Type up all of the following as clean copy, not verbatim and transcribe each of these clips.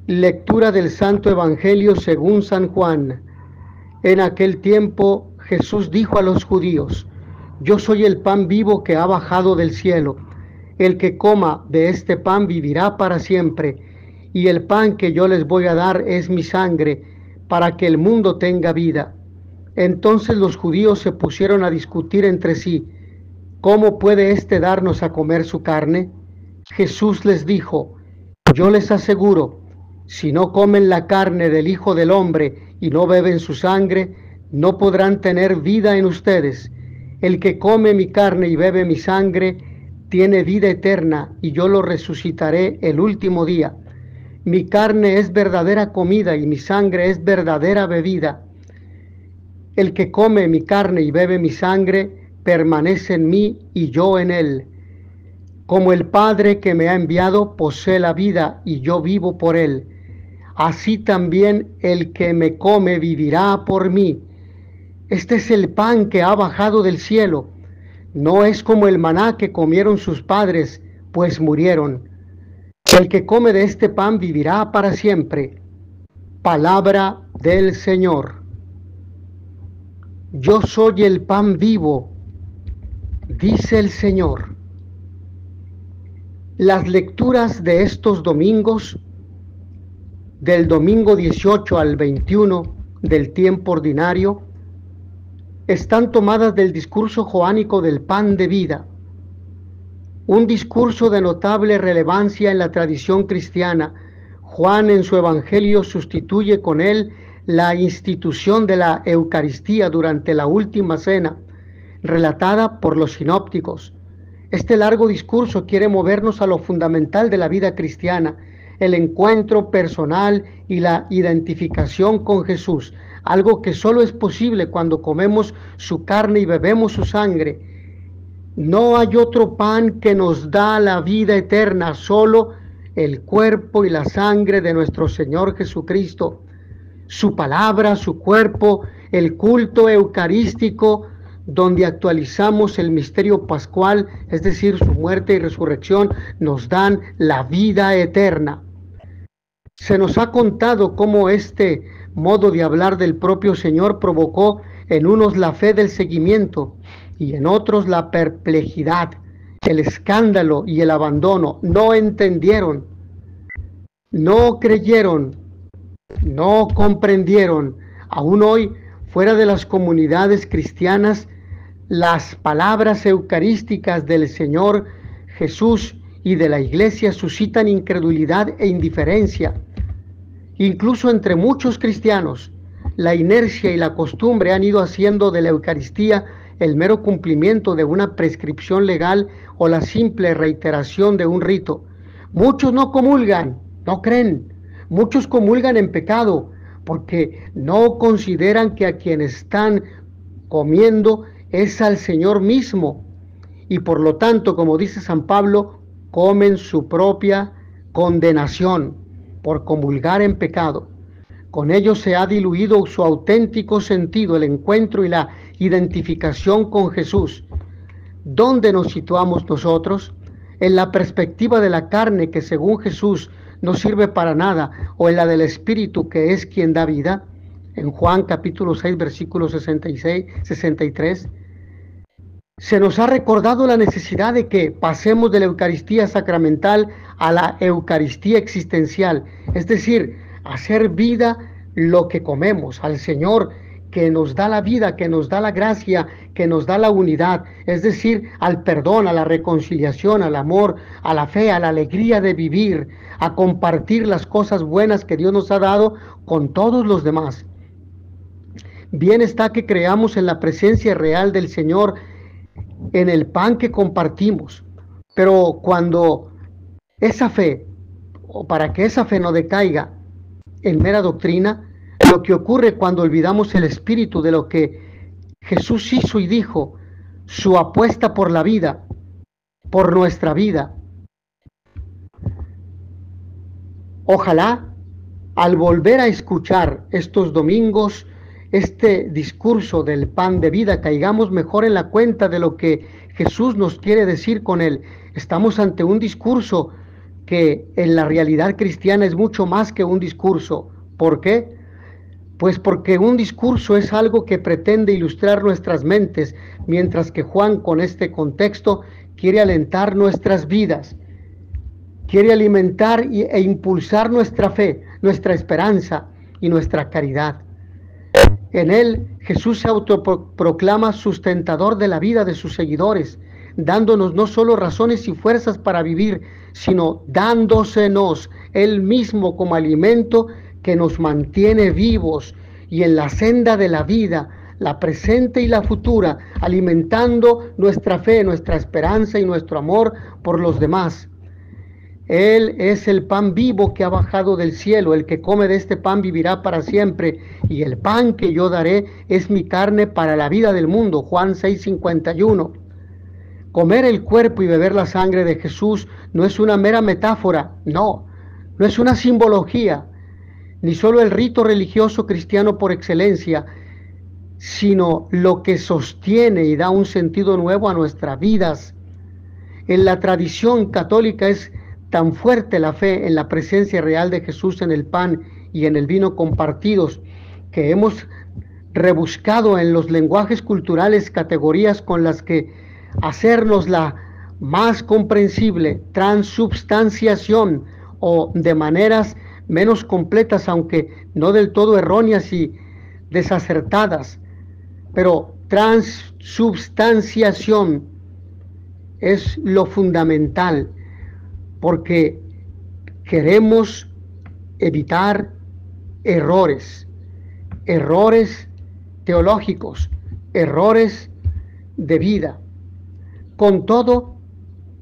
Lectura del Santo Evangelio según San Juan. En aquel tiempo Jesús dijo a los judíos: Yo soy el pan vivo que ha bajado del cielo. El que coma de este pan vivirá para siempre, y el pan que yo les voy a dar es mi sangre, para que el mundo tenga vida. Entonces los judíos se pusieron a discutir entre sí: ¿Cómo puede éste darnos a comer su carne? Jesús les dijo: Yo les aseguro, si no comen la carne del Hijo del Hombre y no beben su sangre, no podrán tener vida en ustedes. El que come mi carne y bebe mi sangre tiene vida eterna, y yo lo resucitaré el último día. Mi carne es verdadera comida y mi sangre es verdadera bebida. El que come mi carne y bebe mi sangre permanece en mí y yo en él. Como el Padre que me ha enviado posee la vida y yo vivo por él, así también el que me come vivirá por mí. Este es el pan que ha bajado del cielo. No es como el maná que comieron sus padres, pues murieron. El que come de este pan vivirá para siempre. Palabra del Señor. Yo soy el pan vivo, dice el Señor. Las lecturas de estos domingos, del domingo 18 al 21 del tiempo ordinario, están tomadas del discurso joánico del pan de vida, un discurso de notable relevancia en la tradición cristiana. Juan en su Evangelio sustituye con él la institución de la Eucaristía durante la última cena, relatada por los sinópticos. Este largo discurso quiere movernos a lo fundamental de la vida cristiana, el encuentro personal y la identificación con Jesús, algo que solo es posible cuando comemos su carne y bebemos su sangre. No hay otro pan que nos da la vida eterna, solo el cuerpo y la sangre de nuestro Señor Jesucristo. Su palabra, su cuerpo, el culto eucarístico, donde actualizamos el misterio pascual, es decir, su muerte y resurrección, nos dan la vida eterna. Se nos ha contado cómo este modo de hablar del propio Señor provocó en unos la fe del seguimiento y en otros la perplejidad, el escándalo y el abandono. No entendieron, no creyeron, no comprendieron. Aún hoy, fuera de las comunidades cristianas, las palabras eucarísticas del Señor Jesús y de la Iglesia suscitan incredulidad e indiferencia. Incluso entre muchos cristianos, la inercia y la costumbre han ido haciendo de la Eucaristía el mero cumplimiento de una prescripción legal o la simple reiteración de un rito. Muchos no comulgan, no creen. Muchos comulgan en pecado porque no consideran que a quien están comiendo es al Señor mismo, y por lo tanto, como dice San Pablo, comen su propia condenación por comulgar en pecado. Con ello se ha diluido su auténtico sentido, el encuentro y la identificación con Jesús. ¿Dónde nos situamos nosotros? ¿En la perspectiva de la carne, que según Jesús no sirve para nada, o en la del Espíritu, que es quien da vida? En Juan capítulo 6, versículos 66, 63. Se nos ha recordado la necesidad de que pasemos de la Eucaristía sacramental a la Eucaristía existencial, es decir, hacer vida lo que comemos, al Señor que nos da la vida, que nos da la gracia, que nos da la unidad, es decir, al perdón, a la reconciliación, al amor, a la fe, a la alegría de vivir, a compartir las cosas buenas que Dios nos ha dado con todos los demás. Bien está que creamos en la presencia real del Señor en el pan que compartimos, pero cuando esa fe, o para que esa fe no decaiga en mera doctrina, lo que ocurre cuando olvidamos el espíritu de lo que Jesús hizo y dijo, su apuesta por la vida, por nuestra vida. Ojalá al volver a escuchar estos domingos este discurso del pan de vida, caigamos mejor en la cuenta de lo que Jesús nos quiere decir con él. Estamos ante un discurso que en la realidad cristiana es mucho más que un discurso. ¿Por qué? Pues porque un discurso es algo que pretende ilustrar nuestras mentes, mientras que Juan, con este contexto, quiere alentar nuestras vidas, quiere alimentar e impulsar nuestra fe, nuestra esperanza y nuestra caridad. En él, Jesús se autoproclama sustentador de la vida de sus seguidores, dándonos no solo razones y fuerzas para vivir, sino dándosenos él mismo como alimento que nos mantiene vivos y en la senda de la vida, la presente y la futura, alimentando nuestra fe, nuestra esperanza y nuestro amor por los demás. Él es el pan vivo que ha bajado del cielo. El que come de este pan vivirá para siempre. Y el pan que yo daré es mi carne para la vida del mundo. Juan 6:51. Comer el cuerpo y beber la sangre de Jesús no es una mera metáfora, no es una simbología, ni solo el rito religioso cristiano por excelencia, sino lo que sostiene y da un sentido nuevo a nuestras vidas. En la tradición católica es tan fuerte la fe en la presencia real de Jesús en el pan y en el vino compartidos, que hemos rebuscado en los lenguajes culturales categorías con las que hacernosla más comprensible, transubstanciación, o de maneras menos completas, aunque no del todo erróneas y desacertadas, pero transubstanciación es lo fundamental, porque queremos evitar errores teológicos, errores de vida. Con todo,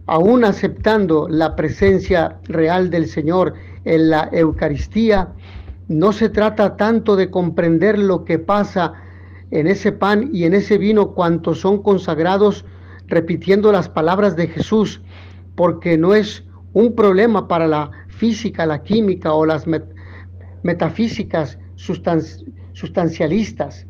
aún aceptando la presencia real del Señor en la Eucaristía, no se trata tanto de comprender lo que pasa en ese pan y en ese vino cuanto son consagrados repitiendo las palabras de Jesús, porque no es un problema para la física, la química o las metafísicas sustancialistas,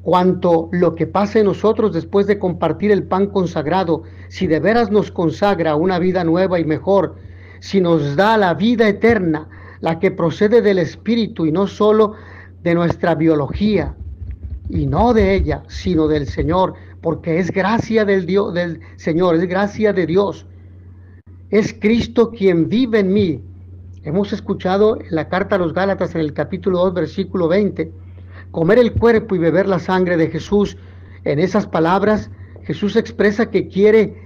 cuanto lo que pasa en nosotros después de compartir el pan consagrado, si de veras nos consagra una vida nueva y mejor, si nos da la vida eterna, la que procede del Espíritu y no solo de nuestra biología, y no de ella, sino del Señor, porque es gracia del Señor, es gracia de Dios. Es Cristo quien vive en mí. Hemos escuchado en la carta a los Gálatas en el capítulo 2, versículo 20, comer el cuerpo y beber la sangre de Jesús. En esas palabras, Jesús expresa que quiere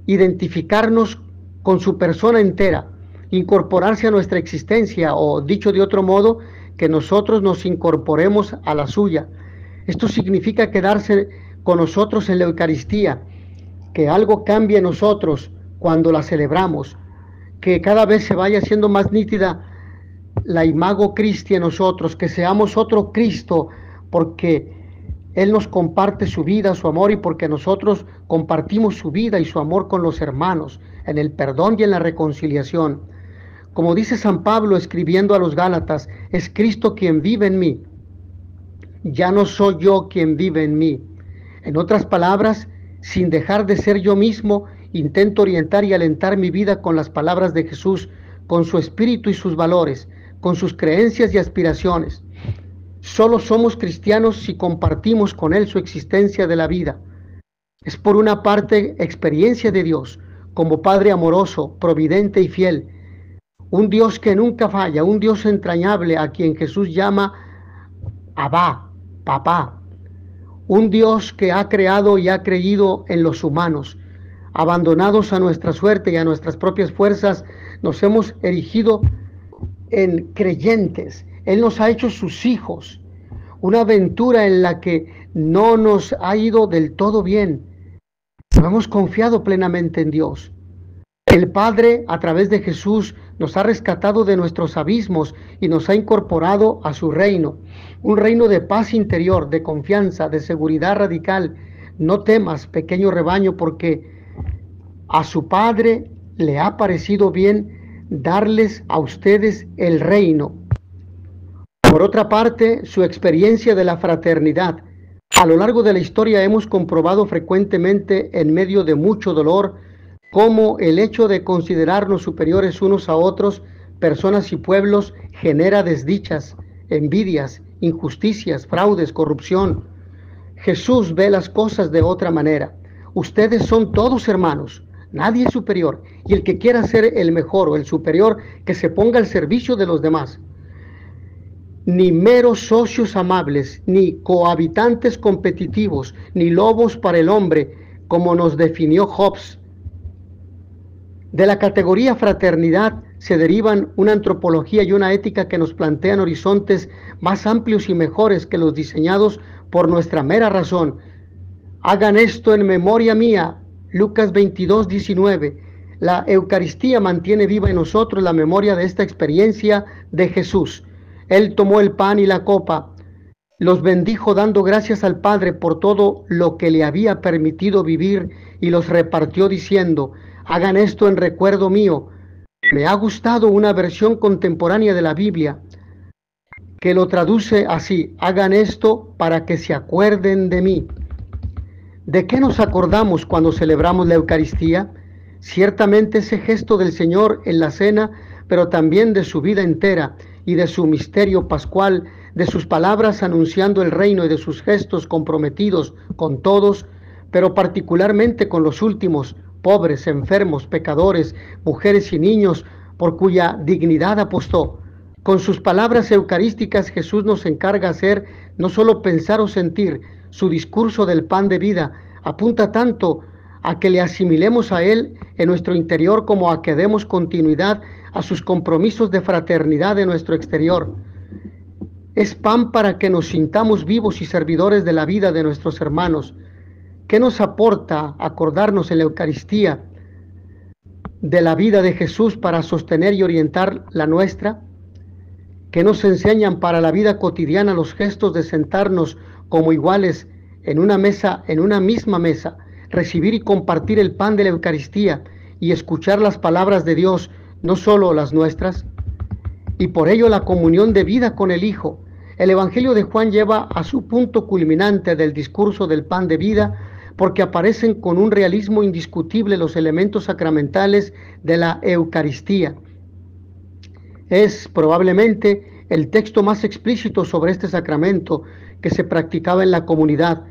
identificarnos con su persona entera, incorporarse a nuestra existencia, o dicho de otro modo, que nosotros nos incorporemos a la suya. Esto significa quedarse con nosotros en la Eucaristía, que algo cambie en nosotros cuando la celebramos, que cada vez se vaya haciendo más nítida la imago Christi en nosotros, que seamos otro Cristo, porque Él nos comparte su vida, su amor, y porque nosotros compartimos su vida y su amor con los hermanos, en el perdón y en la reconciliación. Como dice San Pablo escribiendo a los Gálatas, es Cristo quien vive en mí, ya no soy yo quien vive en mí. En otras palabras, sin dejar de ser yo mismo, intento orientar y alentar mi vida con las palabras de Jesús, con su espíritu y sus valores, con sus creencias y aspiraciones. Solo somos cristianos si compartimos con Él su existencia de la vida. Es por una parte experiencia de Dios, como Padre amoroso, providente y fiel, un Dios que nunca falla, un Dios entrañable a quien Jesús llama Abba, Papá, un Dios que ha creado y ha creído en los humanos. Abandonados a nuestra suerte y a nuestras propias fuerzas, nos hemos erigido en creyentes. Él nos ha hecho sus hijos, una aventura en la que no nos ha ido del todo bien. No hemos confiado plenamente en Dios. El Padre, a través de Jesús, nos ha rescatado de nuestros abismos y nos ha incorporado a su reino, un reino de paz interior, de confianza, de seguridad radical. No temas, pequeño rebaño, porque a su Padre le ha parecido bien darles a ustedes el reino. Por otra parte, su experiencia de la fraternidad. A lo largo de la historia hemos comprobado frecuentemente, en medio de mucho dolor, cómo el hecho de considerarnos superiores unos a otros, personas y pueblos, genera desdichas, envidias, injusticias, fraudes, corrupción. Jesús ve las cosas de otra manera. Ustedes son todos hermanos, nadie es superior, y el que quiera ser el mejor o el superior, que se ponga al servicio de los demás. Ni meros socios amables, ni cohabitantes competitivos, ni lobos para el hombre, como nos definió Hobbes. De la categoría fraternidad se derivan una antropología y una ética que nos plantean horizontes más amplios y mejores que los diseñados por nuestra mera razón. Hagan esto en memoria mía. Lucas 22:19. La Eucaristía mantiene viva en nosotros la memoria de esta experiencia de Jesús. Él tomó el pan y la copa, los bendijo dando gracias al Padre por todo lo que le había permitido vivir y los repartió diciendo: hagan esto en recuerdo mío. Me ha gustado una versión contemporánea de la Biblia que lo traduce así: hagan esto para que se acuerden de mí. ¿De qué nos acordamos cuando celebramos la Eucaristía? Ciertamente ese gesto del Señor en la cena, pero también de su vida entera y de su misterio pascual, de sus palabras anunciando el reino y de sus gestos comprometidos con todos, pero particularmente con los últimos, pobres, enfermos, pecadores, mujeres y niños, por cuya dignidad apostó. Con sus palabras eucarísticas Jesús nos encarga hacer no solo pensar o sentir. Su discurso del pan de vida apunta tanto a que le asimilemos a Él en nuestro interior como a que demos continuidad a sus compromisos de fraternidad en nuestro exterior. Es pan para que nos sintamos vivos y servidores de la vida de nuestros hermanos. ¿Qué nos aporta acordarnos en la Eucaristía de la vida de Jesús para sostener y orientar la nuestra? ¿Qué nos enseñan para la vida cotidiana los gestos de sentarnos como iguales en una mesa, en una misma mesa, recibir y compartir el pan de la Eucaristía y escuchar las palabras de Dios, no solo las nuestras? Y por ello la comunión de vida con el Hijo. El Evangelio de Juan lleva a su punto culminante del discurso del pan de vida, porque aparecen con un realismo indiscutible los elementos sacramentales de la Eucaristía. Es probablemente el texto más explícito sobre este sacramento que se practicaba en la comunidad,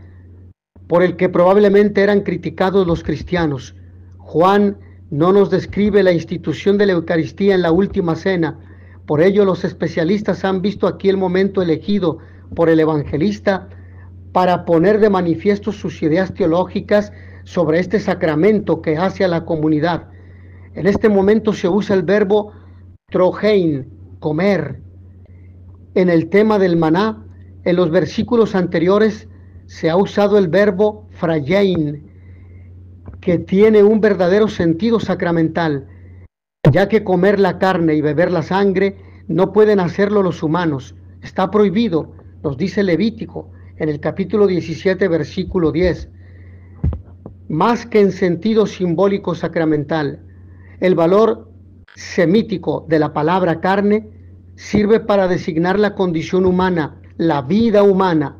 por el que probablemente eran criticados los cristianos. Juan no nos describe la institución de la Eucaristía en la última cena. Por ello los especialistas han visto aquí el momento elegido por el evangelista para poner de manifiesto sus ideas teológicas sobre este sacramento que hace a la comunidad. En este momento se usa el verbo trochein, comer. En el tema del maná, en los versículos anteriores se ha usado el verbo phrayein, que tiene un verdadero sentido sacramental, ya que comer la carne y beber la sangre no pueden hacerlo los humanos. Está prohibido, nos dice Levítico en el capítulo 17, versículo 10. Más que en sentido simbólico sacramental, el valor semítico de la palabra carne sirve para designar la condición humana, la vida humana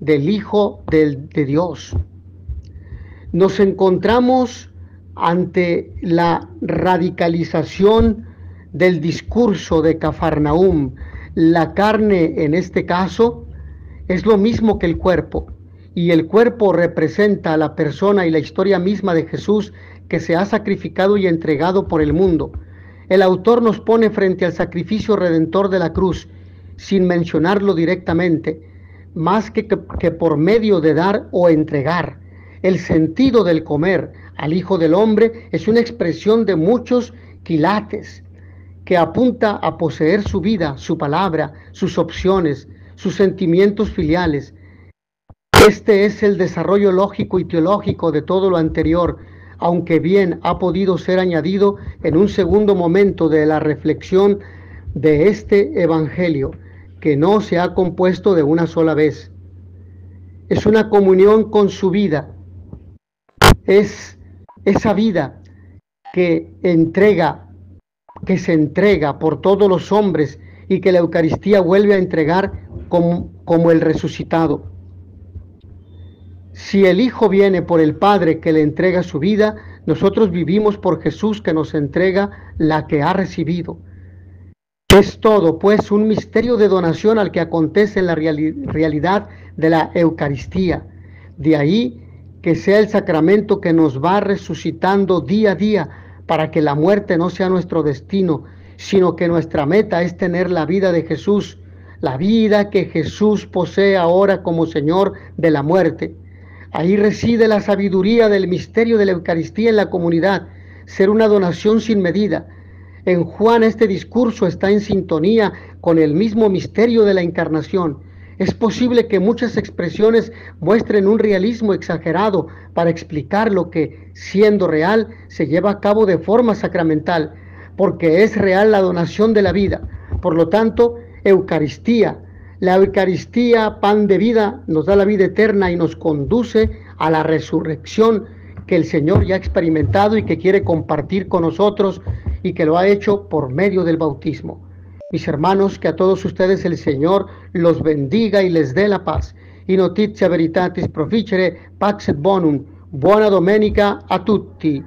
del Hijo de Dios. Nos encontramos ante la radicalización del discurso de Cafarnaúm. La carne, en este caso, es lo mismo que el cuerpo, y el cuerpo representa a la persona y la historia misma de Jesús, que se ha sacrificado y entregado por el mundo. El autor nos pone frente al sacrificio redentor de la cruz, sin mencionarlo directamente, más que por medio de dar o entregar. El sentido del comer al Hijo del Hombre es una expresión de muchos quilates, que apunta a poseer su vida, su palabra, sus opciones, sus sentimientos filiales. Este es el desarrollo lógico y teológico de todo lo anterior, aunque bien ha podido ser añadido en un segundo momento de la reflexión de este Evangelio, que no se ha compuesto de una sola vez. Es una comunión con su vida, es esa vida que se entrega por todos los hombres y que la Eucaristía vuelve a entregar como el resucitado. Si el Hijo viene por el Padre que le entrega su vida, Nosotros vivimos por Jesús que nos entrega la que ha recibido. Es todo, pues, un misterio de donación al que acontece en la realidad de la Eucaristía. De ahí que sea el sacramento que nos va resucitando día a día para que la muerte no sea nuestro destino, sino que nuestra meta es tener la vida de Jesús, la vida que Jesús posee ahora como Señor de la muerte. Ahí reside la sabiduría del misterio de la Eucaristía en la comunidad, ser una donación sin medida. En Juan este discurso está en sintonía con el mismo misterio de la encarnación. Es posible que muchas expresiones muestren un realismo exagerado para explicar lo que, siendo real, se lleva a cabo de forma sacramental, porque es real la donación de la vida. Por lo tanto, Eucaristía. La Eucaristía, pan de vida, nos da la vida eterna y nos conduce a la resurrección que el Señor ya ha experimentado y que quiere compartir con nosotros y que lo ha hecho por medio del bautismo. Mis hermanos, que a todos ustedes el Señor los bendiga y les dé la paz. In notitia veritatis proficere, pax et bonum. Buona domenica a tutti.